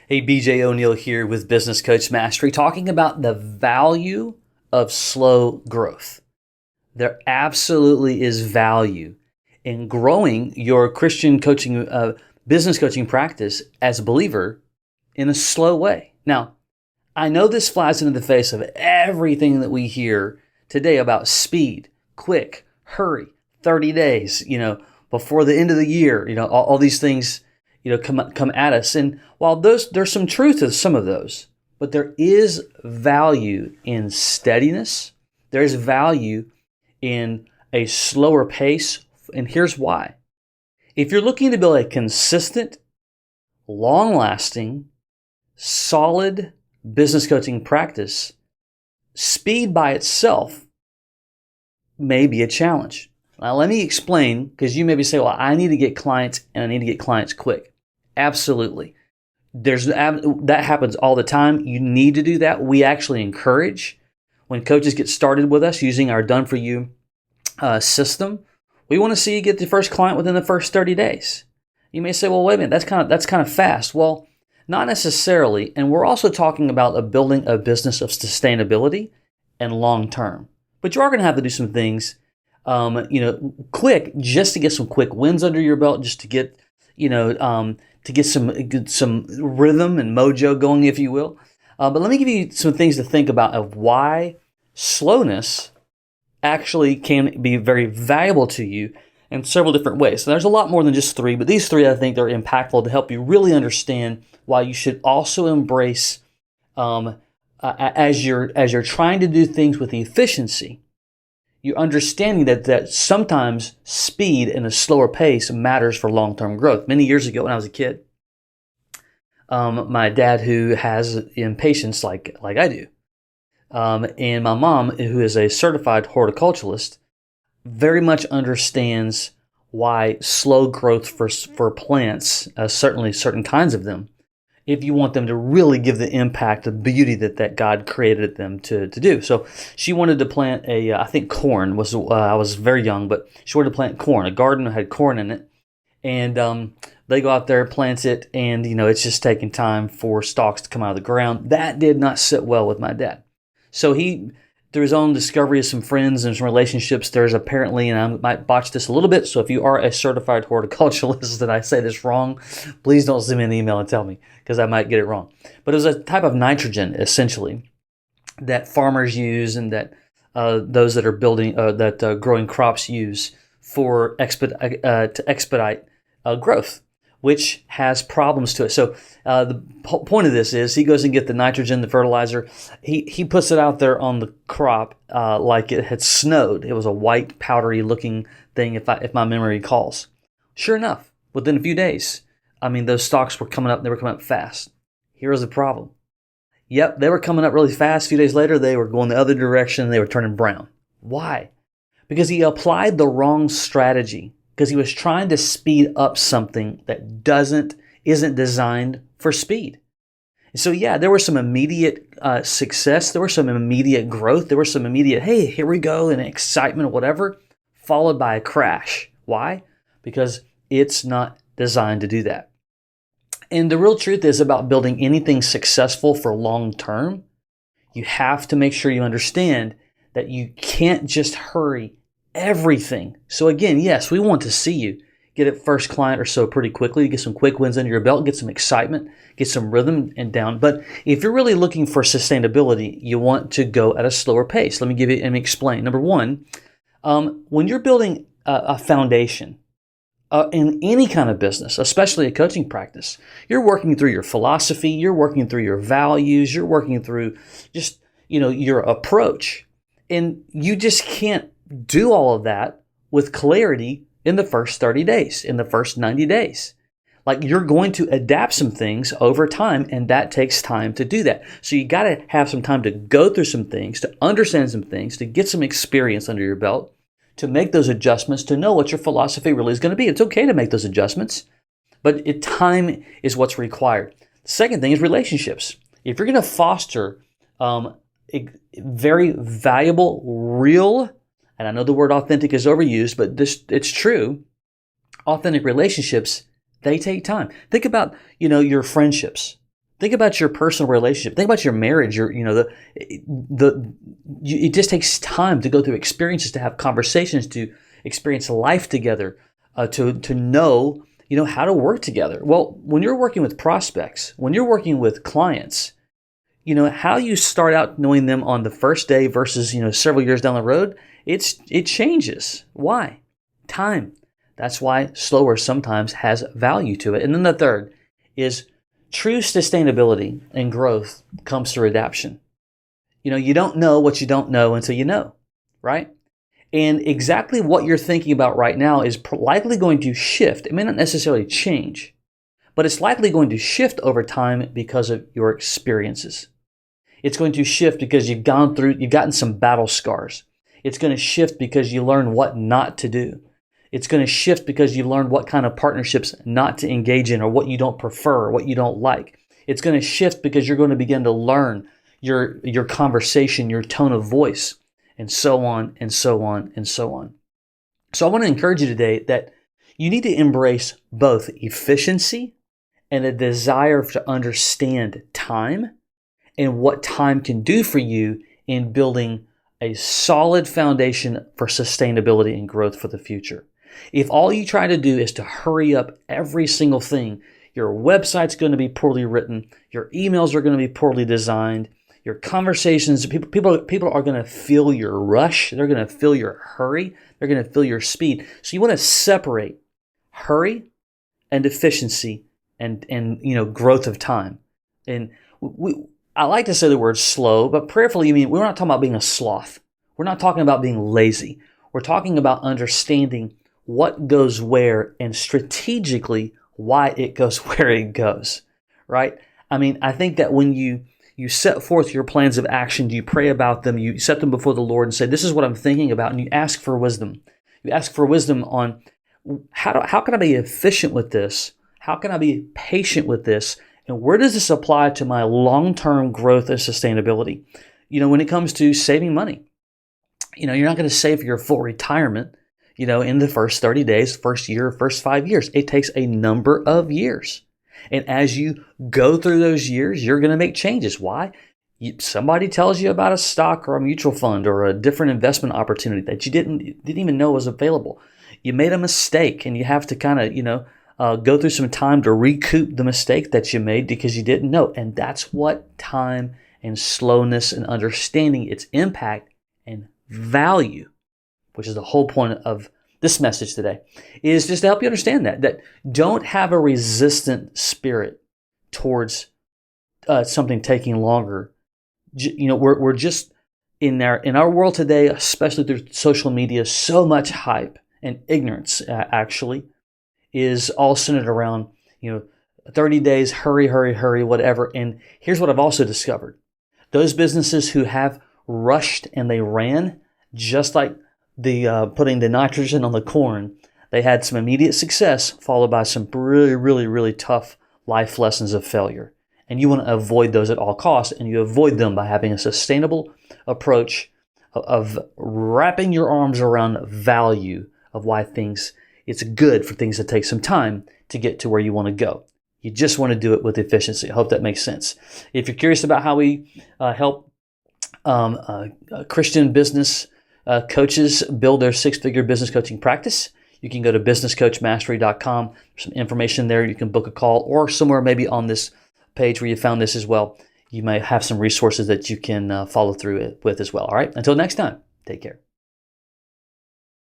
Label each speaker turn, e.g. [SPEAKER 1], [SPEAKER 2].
[SPEAKER 1] Hey, BJ O'Neill here with Business Coach Mastery, talking about the value of slow growth. There absolutely is value in growing your Christian coaching, business coaching practice as a believer in a slow way. Now, I know this flies into the face of everything that we hear today about speed, quick, hurry, 30 days, before the end of the year, all these things come at us. And while there's some truth to some of those, but there is value in steadiness. There is value in a slower pace. And here's why. If you're looking to build a consistent, long-lasting, solid business coaching practice, speed by itself may be a challenge. Now, let me explain, because you maybe say, well, I need to get clients and I need to get clients quick. Absolutely. That happens all the time. You need to do that. We actually encourage when coaches get started with us using our Done For You system. We want to see you get the first client within the first 30 days. You may say, well, wait a minute, that's kind of fast. Well, not necessarily. And we're also talking about building a business of sustainability and long term. But you are going to have to do some things, quick, just to get some quick wins under your belt, just to get, some rhythm and mojo going, if you will. But let me give you some things to think about of why slowness actually can be very valuable to you in several different ways. So there's a lot more than just three, but these three I think they're impactful to help you really understand why you should also embrace as you're trying to do things with efficiency. You're understanding that sometimes speed and a slower pace matters for long-term growth. Many years ago when I was a kid, my dad, who has impatience like I do, and my mom, who is a certified horticulturalist, very much understands why slow growth for plants, certainly certain kinds of them, if you want them to really give the impact, the beauty that God created them to do. So she wanted to plant I think corn was, I was very young, but she wanted to plant corn. A garden that had corn in it. And they go out there, plants it, and it's just taking time for stalks to come out of the ground. That did not sit well with my dad. So he, through his own discovery of some friends and some relationships, there's apparently, and I might botch this a little bit, so if you are a certified horticulturalist that I say this wrong, please don't send me an email and tell me, because I might get it wrong. But it was a type of nitrogen, essentially, that farmers use and that those that are building, growing crops use to expedite growth, which has problems to it. So the point of this is he goes and get the nitrogen, the fertilizer. He puts it out there on the crop like it had snowed. It was a white, powdery looking thing, if my memory recalls. Sure enough, within a few days, those stalks were coming up. They were coming up fast. Here was the problem. Yep, they were coming up really fast. A few days later, they were going the other direction. They were turning brown. Why? Because he applied the wrong strategy. Because he was trying to speed up something that isn't designed for speed. So yeah, there was some immediate success. There was some immediate growth. There was some immediate, hey, here we go, and excitement or whatever, followed by a crash. Why? Because it's not designed to do that. And the real truth is about building anything successful for long term, you have to make sure you understand that you can't just hurry everything. So again, yes, we want to see you get a first client or so pretty quickly, get some quick wins under your belt, get some excitement, get some rhythm and down. But if you're really looking for sustainability, you want to go at a slower pace. Let me explain. Number one, when you're building a foundation in any kind of business, especially a coaching practice, you're working through your philosophy, you're working through your values, you're working through just, your approach. And you just can't do all of that with clarity in the first 30 days, in the first 90 days. Like, you're going to adapt some things over time, and that takes time to do that. So you got to have some time to go through some things, to understand some things, to get some experience under your belt, to make those adjustments, to know what your philosophy really is going to be. It's okay to make those adjustments, but time is what's required. The second thing is relationships. If you're going to foster very valuable, real, and I know the word authentic is overused, but it's true, authentic relationships, they take time. Think about, your friendships. Think about your personal relationship. Think about your marriage. It just takes time to go through experiences, to have conversations, to experience life together, to know, how to work together. Well, when you're working with prospects, when you're working with clients, how you start out knowing them on the first day versus, several years down the road, it changes. Why? Time. That's why slower sometimes has value to it. And then the third is true sustainability and growth comes through adaptation. You don't know what you don't know until you know, right? And exactly what you're thinking about right now is likely going to shift. It may not necessarily change, but it's likely going to shift over time because of your experiences. It's going to shift because you've gotten some battle scars. It's going to shift because you learn what not to do. It's going to shift because you learn what kind of partnerships not to engage in, or what you don't prefer, or what you don't like. It's going to shift because you're going to begin to learn your conversation, your tone of voice, and so on and so on and so on. So I want to encourage you today that you need to embrace both efficiency and a desire to understand time and what time can do for you in building a solid foundation for sustainability and growth for the future. If all you try to do is to hurry up every single thing, your website's going to be poorly written, your emails are going to be poorly designed, your conversations, people are going to feel your rush, they're going to feel your hurry, they're going to feel your speed. So you want to separate hurry and efficiency and growth of time. And I like to say the word slow, but prayerfully, we're not talking about being a sloth. We're not talking about being lazy. We're talking about understanding what goes where and strategically why it goes where it goes, right? I think that when you set forth your plans of action, you pray about them, you set them before the Lord and say, this is what I'm thinking about, and you ask for wisdom. You ask for wisdom on how can I be efficient with this? How can I be patient with this? And where does this apply to my long-term growth and sustainability? When it comes to saving money, you're not going to save for your full retirement, in the first 30 days, first year, first 5 years. It takes a number of years. And as you go through those years, you're going to make changes. Why? Somebody tells you about a stock or a mutual fund or a different investment opportunity that you didn't even know was available. You made a mistake and you have to kind of, go through some time to recoup the mistake that you made because you didn't know. And that's what time and slowness and understanding its impact and value, which is the whole point of this message today, is just to help you understand that don't have a resistant spirit towards something taking longer. We're just in our world today, especially through social media, so much hype and ignorance actually is all centered around 30 days, hurry, hurry, hurry, whatever. And here's what I've also discovered: those businesses who have rushed and they ran, just like the putting the nitrogen on the corn, they had some immediate success followed by some really, really, really tough life lessons of failure. And you want to avoid those at all costs, and you avoid them by having a sustainable approach of wrapping your arms around value of why it's good for things to take some time to get to where you want to go. You just want to do it with efficiency. I hope that makes sense. If you're curious about how we help Christian business coaches build their six-figure business coaching practice, you can go to businesscoachmastery.com. There's some information there. You can book a call, or somewhere maybe on this page where you found this as well, you may have some resources that you can follow through it with as well. All right. Until next time, take care.